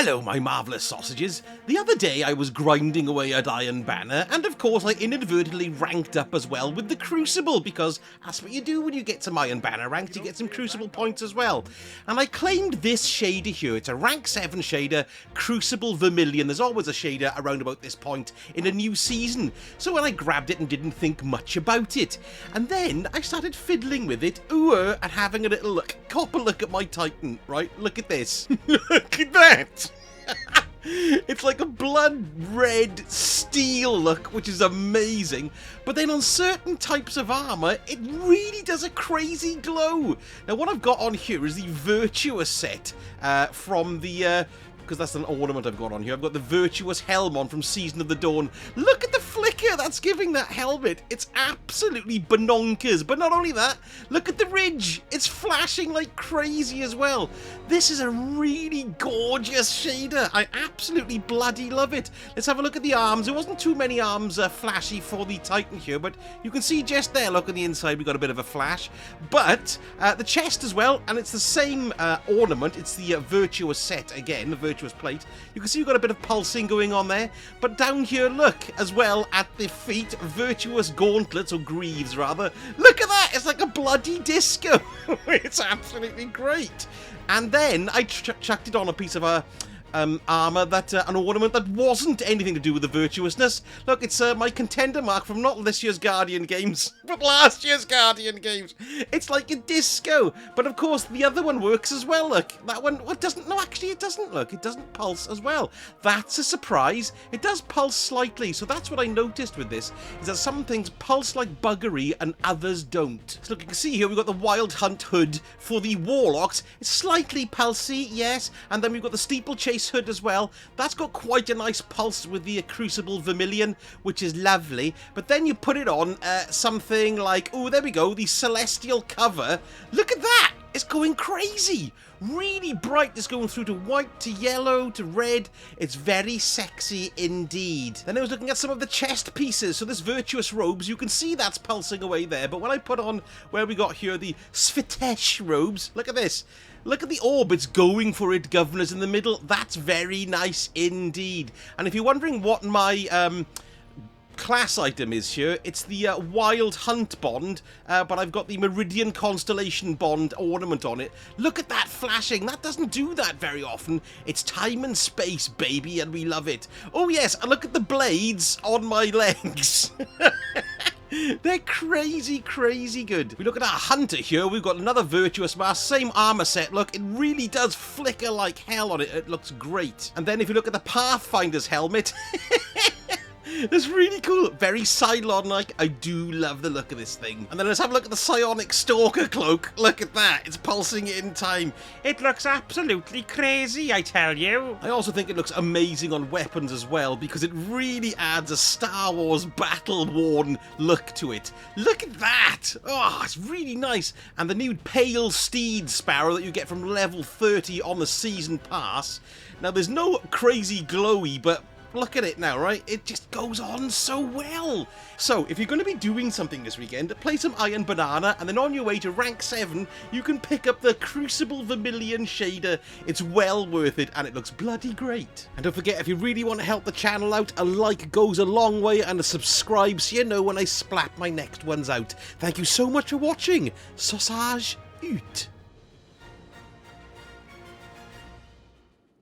Hello, my marvellous sausages. The other day I was grinding away at Iron Banner, and of course I inadvertently ranked up as well with the Crucible, because that's what you do when you get some Iron Banner ranked, you get some Crucible points as well. And I claimed this shader here. It's a rank 7 shader, Crucible Vermilion. There's always a shader around about this point in a new season. So when I grabbed it and didn't think much about it, and then I started fiddling with it, and having a little look. Cop a look at my Titan, right? Look at this. Look at that. It's like a blood red steel look, which is amazing. But then on certain types of armor, it really does a crazy glow. Now what I've got on here is the Virtuous set from the... because that's an ornament I've got on here. I've got the Virtuous Helm on from Season of the Dawn. Look at the flicker that's giving that helmet. It's absolutely bononkers. But not only that, look at the ridge. It's flashing like crazy as well. This is a really gorgeous shader. I absolutely bloody love it. Let's have a look at the arms. There wasn't too many arms flashy for the Titan here, but you can see just there, look on the inside, we got a bit of a flash. But the chest as well, and it's the same ornament. It's the Virtuous set again, the Virtuous plate. You can see we've got a bit of pulsing going on there. But down here, look, as well at the feet, Virtuous gauntlets, or greaves rather. Look at that! It's like a bloody disco. It's absolutely great. And then I chucked it on a piece of armor, that an ornament that wasn't anything to do with the virtuousness. Look, it's my contender mark from not this year's Guardian games, but last year's Guardian games. It's like a disco, but of course the other one works as well. Look, that one, what doesn't? No, actually it doesn't. Look, it doesn't pulse as well. That's a surprise. It does pulse slightly, so that's what I noticed with this, is that some things pulse like buggery and others don't. So look, you can see here we've got the Wild Hunt hood for the Warlocks. It's slightly pulsy, yes, and then we've got the Steeplechase hood as well. That's got quite a nice pulse with the Crucible Vermilion, which is lovely. But then you put it on something like, oh, there we go, the Celestial cover. Look at that! It's going crazy! Really bright. It's going through to white, to yellow, to red. It's very sexy indeed. Then I was looking at some of the chest pieces. So this Virtuous robes, you can see that's pulsing away there. But when I put on where we got here, the Svitesh robes, look at this. Look at the orb, it's going for it, governors in the middle. That's very nice indeed. And if you're wondering what my class item is here, it's the Wild Hunt bond, but I've got the Meridian Constellation bond ornament on it. Look at that flashing. That doesn't do that very often. It's time and space, baby, and we love it. Oh yes, and look at the blades on my legs. They're crazy, crazy good. We look at our Hunter here. We've got another Virtuous mask, same armor set. Look, it really does flicker like hell on it. It looks great. And then if you look at the Pathfinder's helmet, that's really cool. Very Cylon-like. I do love the look of this thing. And then let's have a look at the Psionic Stalker cloak. Look at that. It's pulsing in time. It looks absolutely crazy, I tell you. I also think it looks amazing on weapons as well, because it really adds a Star Wars battle-worn look to it. Look at that. Oh, it's really nice. And the new Pale Steed Sparrow that you get from level 30 on the Season Pass. Now, there's no crazy glowy, but look at it now, right? It just goes on so well. So, if you're going to be doing something this weekend, play some Iron Banana, and then on your way to rank 7, you can pick up the Crucible Vermilion shader. It's well worth it, and it looks bloody great. And don't forget, if you really want to help the channel out, a like goes a long way, and a subscribe so you know when I splat my next ones out. Thank you so much for watching. Sausage out.